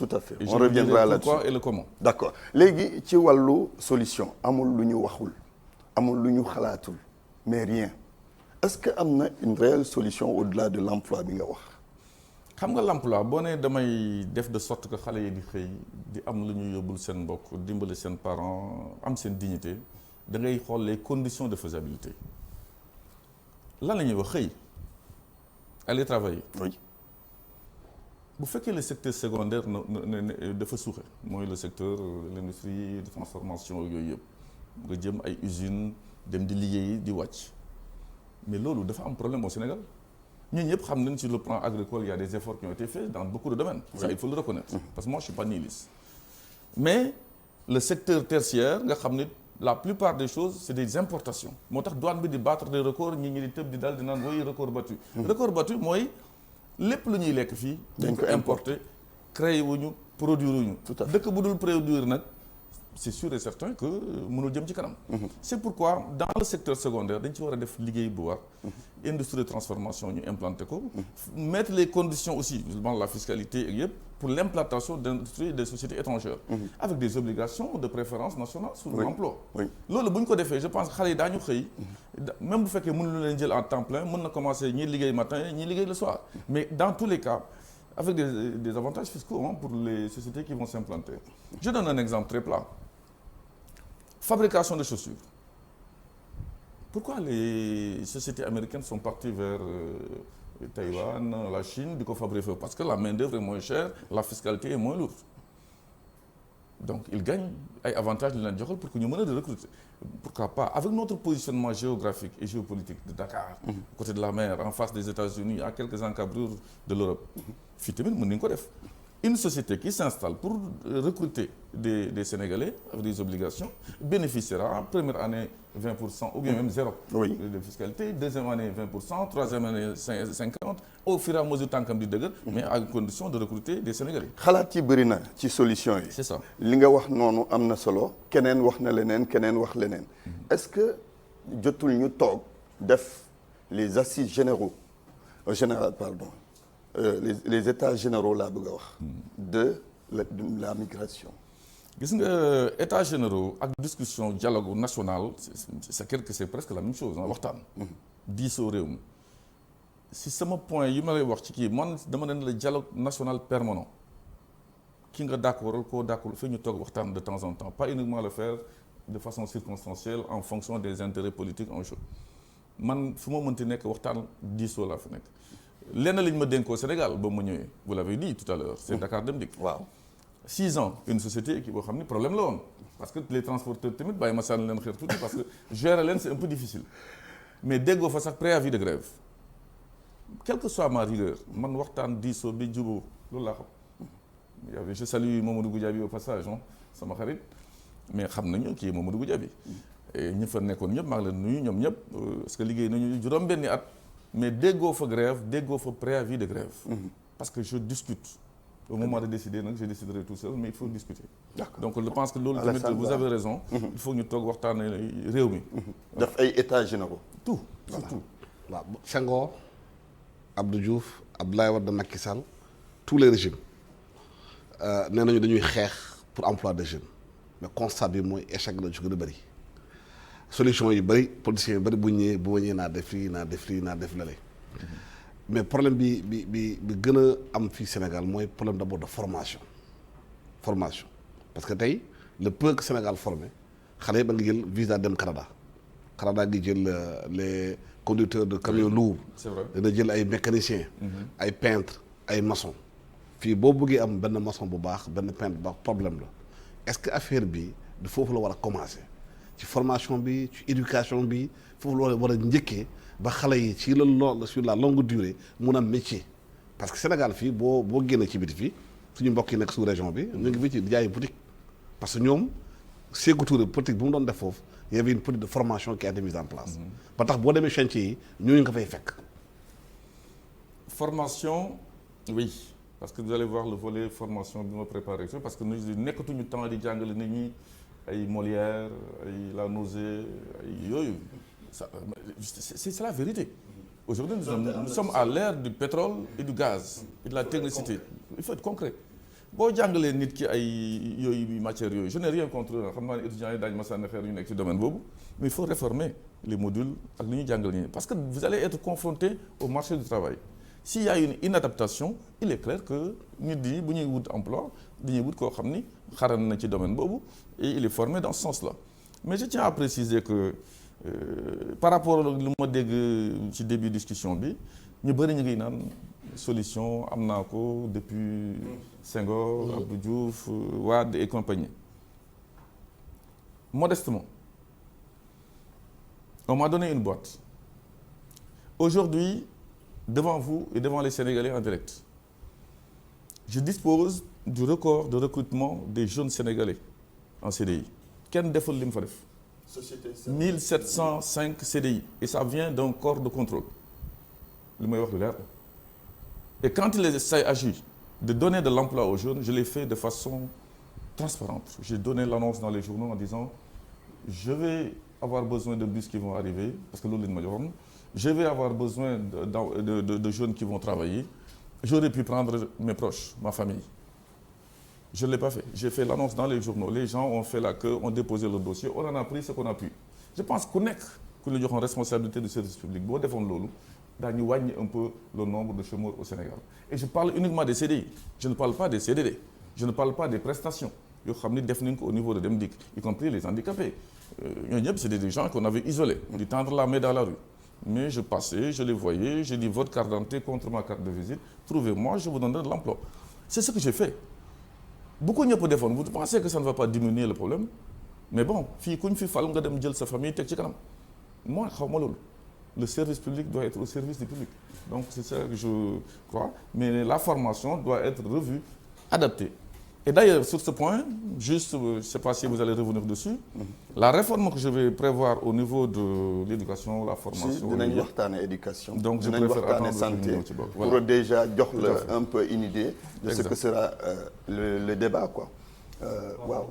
tout à fait Et on reviendra là-dessus pourquoi et le comment. d'accord léegi ci wàllu solution amul lu ñu waxul amul lu ñu xalaatul mais rien est-ce que am na une réelle solution au-delà de l'emploi bi nga wax. xam nga l'emploi boo nee damay def de sorte que xale yi di xëy di am lu ñu yóbbul seen mbokk dimbali seen parents am seen dignité da ngay xool les conditions de faisabilité lan la ñuy wax xëy aller travailler. oui. bu fekkee le secteur secondaire dafa suuxe mooy le secteur de l'industrie de transformation yooyu yëpp nga jëm ay usines dem di liggéeyi di wàcc mais loolu dafa am problème au Sénégal ñun ñëpp xam nañ sur le plan agricole il y a des efforts qui ont été faits dans beaucoup de domaines. Ça il faut le reconnaître. Parce que moi je suis pas nihiliste. Mais le secteur tertiaire nga xam ne la plupart des choses c'est des importations moo tax douane bi di battre des records ñi di tëb di daal di naan woy record battu. record battu mooy lépp lu ñuy lekk fii. dañ ko importer créer wuñu produire wuñu. tout à fait dëkk bu dul produire nag c'est sûr et certain que mënul jëm ci kanam. C'est pourquoi dans le secteur secondaire dañ ci war a def liggéey bu war. industrie de transformation ñu implanter ko. mettre les conditions aussi dans la fiscalité ak yëpp pour l'implantation d'industries des sociétés étrangères. avec des obligations de préférence nationale sur l'emploi. loolu bu ñu ko defee je pense que xale yi daañu xëy. même bu fekkee mënuñu leen jël en temps plein mën na commencer ñii liggéey matin ñii liggéey le soir. mais dans tous les cas avec des avantages fiscaux pour les sociétés qui vont s'implanter. Je donne un exemple très plat. Fabrication de chaussures. Pourquoi les sociétés américaines sont parties vers Taïwan, la Chine, di ko fabriquer? Parce que la main-d'œuvre est moins chère, la fiscalité est moins lourde. Donc ils gagnent ay avantages li leen joxal pour que ñu mën a recruter. Pourquoi pas? Avec notre positionnement géographique et géopolitique de Dakar, côté de la mer, en face des États-Unis, à quelques encablures de l'Europe. Fii tamit mën nañu ko def. Une société qui s'installe pour recruter des Sénégalais avec des obligations bénéficiera première année 20% ou bien même zéro de fiscalité, deuxième année 20%, troisième année 50%, au fur et à mesure tànkam di dëgër, mais à condition de recruter des Sénégalais. xalaat yi bëri na ci solution yi. C'est ça. li nga wax noonu am na solo keneen wax na leneen keneen wax leneen. est-ce que jotul ñu toog def les assises généraux pardon. Les états généraux laa bëgg a wax. de la migration. gis nga états généraux ak discussion dialogue national c'est presque la même chose waxtaan. diisoo réew mi si sama point yi ma lay wax ci kii man dama ne le dialogue national permanent ki nga d'accordal koo d'accordal fi ñu toog waxtaan de temps en temps pas uniquement le faire de façon circonstancielle en fonction des intérêts politiques en jeu man fu ma mënti nekk waxtaan diisoo laa fi nekk. lenn lañ ma dénkoo Sénégal ba ma ñëwee vous l'avez dit tout à l'heure c'est Dakar Dem Dikk. waaw 6 ans une société qui boo xam ni problème la woon parce que les transporteurs tamit bàyyi ma sànni leen xeer tuuti parce que gérer leen c'est un peu difficile mais déggoo fa sax préavis de grève quelle que soit ma rigueur man waxtaan diisoo bi jubóo loolu laa xam. je salue Mamadou Goudiaby au passage sama xarit mais xam nañu kii Mamadou Goudiaby ñi fa nekkoon ñëpp maa ngi leen nuyu ñoom ñëpp parce que liggéey nañu juróom-benni at. mais déggoo fa grève déggoo fa préavis de grève. parce que je discute. au moment de décider nag je déciderai tout seul mais il faut discuter. D'accord. Donc je pense que loolu tamit vous avez raison. il faut ñu toog waxtaanee réew mi. def ay états généraux. tout surtout. waaw Senghor Abdou Diouf Abdoulaye Wade Macky Sall tous les régimes nee nañu dañuy xeex pour emploi des jeunes mais constat bi mooy échec la ju gën a bëri. solution yu bëri politiciens yu bëri bu ñëwee naa def lii naa def lii naa def lale mais problème bi gën a am fii Sénégal mooy problème d'abord de formation parce que tey le peu que Sénégal formé xale yi ba ngi jël visa dem Canada ngi jël les conducteurs de camions lourds. C'est vrai. dina jël ay mécaniciens. ay peintres ay maçons. fii boo bëggee am benn maçon bu baax benn peintre bu baax problème la est-ce que affaire bi du foofu la war a commencer. ci formation bi ci éducation bi foofu loolu war a njëkkee ba xale yi ci sur la longue durée mun a métier parce que Sénégal fii boo génnee ci biti fii suñu mbokk yi nekk sous région bi ñu ngi fi ci jaay boutique parce que ñoom Sékou Touré politique bu mu doon def foofu y avait une politique de formation qui a été mise en place ba tax boo demee chantier yi ñooñu nga fay fekk. formation oui parce que vous allez voir le volet formation bi ma préparé parce que nous nekkatuñu temps di jàngale nit ñi. ay Molière ay la nausée ay yooyu c'est la vérité aujourd'hui nous sommes à l'ère du pétrole et du gaz et de la technicité il faut être concret boo jàngalee nit ki ay yooyu matières yooyu je n'ai rien contre xam naa ne étudiants yi daañu ma sànni xeer yu nekk ci domaine boobu mais il faut réformer les modules ak li ñuy jàngal ñi parce que vous allez être confronté au marché du travail s'il y a une inadaptation il est clair que nit yi bu ñuy wut emploi dañuy wut koo xam ni xaran na ci domaine boobu et il est formé dans ce sens-là mais je tiens à préciser que par rapport ak lu ma dégg ci début discussion bi ñu bëri ñu ngi naan solution am naa ko depuis Senghor, Abdou Diouf, Wade et compagnie. Modestement, on m'a donné une boîte. Aujourd'hui, devant vous et devant les Sénégalais en direct, je dispose du record de recrutement des jeunes Sénégalais en CDI. Kenn deful li mu fa def. 1705 CDI et ça vient d'un corps de contrôle. li may wax lu leer. Et quand il s'agit de donner de l'emploi aux jeunes, je l'ai fait de façon transparente. J'ai donné l'annonce dans les journaux en disant je vais avoir besoin de bus qui vont arriver, parce que loolu lañ ma joxoon. Je vais avoir besoin de jeunes qui vont travailler. J'aurais pu prendre mes proches, ma famille. Je ne l'ai pas fait. J'ai fait l'annonce dans les journaux. Les gens ont fait la queue, ont déposé le dossier. On en a pris ce qu'on a pu. Je pense ku nekk ku la joxoon responsabilité du service public boo defoon loolu daañu wàññi un peu le nombre de chômeurs au Sénégal. Et je parle uniquement des CDI. Je ne parle pas des CDD. Je ne parle pas des prestations yoo xam ni def nañ ko au niveau de Dem Dikk, y compris les handicapés. Ñooñu ñëpp c'est des gens qu'on avait isolés, di tendre la main dans la rue. Mais je passais, je les voyais, je dis votre carte d'identité contre ma carte de visite, trouvez-moi, je vous donnerai de l'emploi. C'est ce que j'ai fait. Beaucoup ñëpp defoon, vous pensez que ça ne va pas diminuer le problème? Mais bon, fii ku ñu fi fal nga dem jël sa famille teg ci kanam. Moi xaw ma loolu. Le service public doit être au service du public. Donc c'est ça que je crois. Mais la formation doit être revue, adaptée. Et d'ailleurs, sur ce point, juste, je ne sais pas si vous allez revenir dessus, la réforme que je vais prévoir au niveau de l'éducation, la formation... Si, dinañ waxtaane éducation. Donc je préfère attendre santé voilà. Pour déjà jox la un peu une idée de ce que sera le débat, quoi. Waaw.